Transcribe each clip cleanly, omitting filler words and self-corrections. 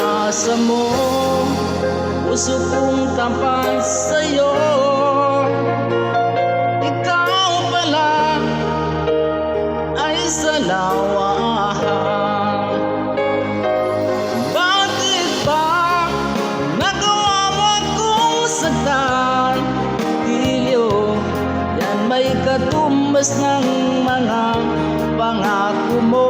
Inaasa mo, puso kong tapat sa'yo. Ikaw pala ay salawahan. Bakit ba nagawa mo akong saktan? Ilyo, yan may katumbas ng mga pangako mo.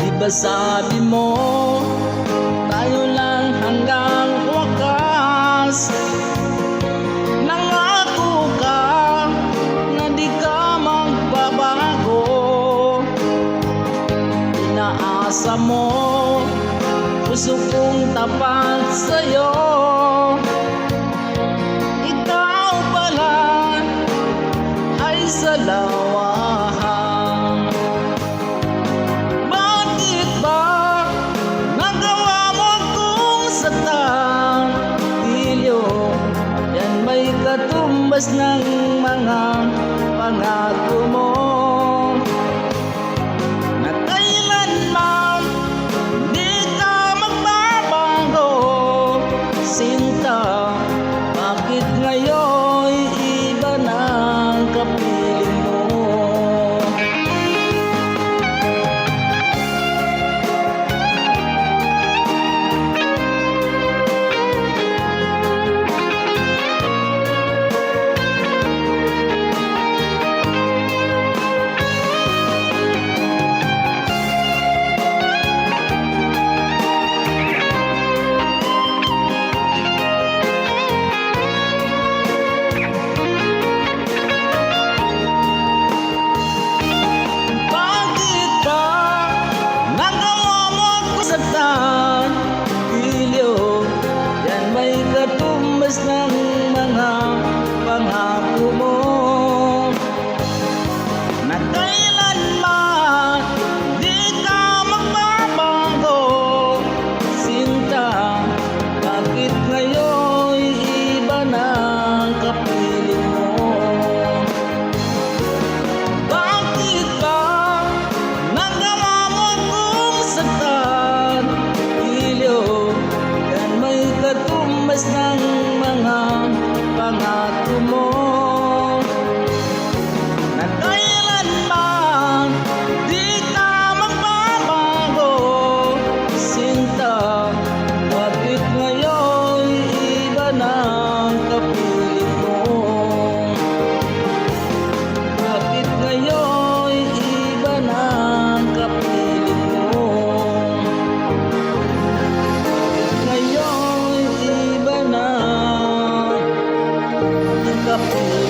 Diba sabi mo, tayo lang hanggang wakas? Nangako ka na di ka magbabago. Inaasa mo, puso kong tapat sa'yo. Ikaw pala ay salawahan. Katumbas ng mga pangako mo na kailanman di ka magbabago. Sinta, bakit ngayon iba ng kapiling mo? Ilyo, yan may katumbas ng mga pangako mo na kailanman di ka magbabago. Sinta, bakit ngayon iba ng kapiling mo? Bakit ba nagawa mo akong saktan? Katumbas ng mga pangako mo na kailanman di ka magbabago. Sinta, bakit ngayon iba ng kapiling mo? Bakit ngayon iba ng kapiling mo? Ngayon kapag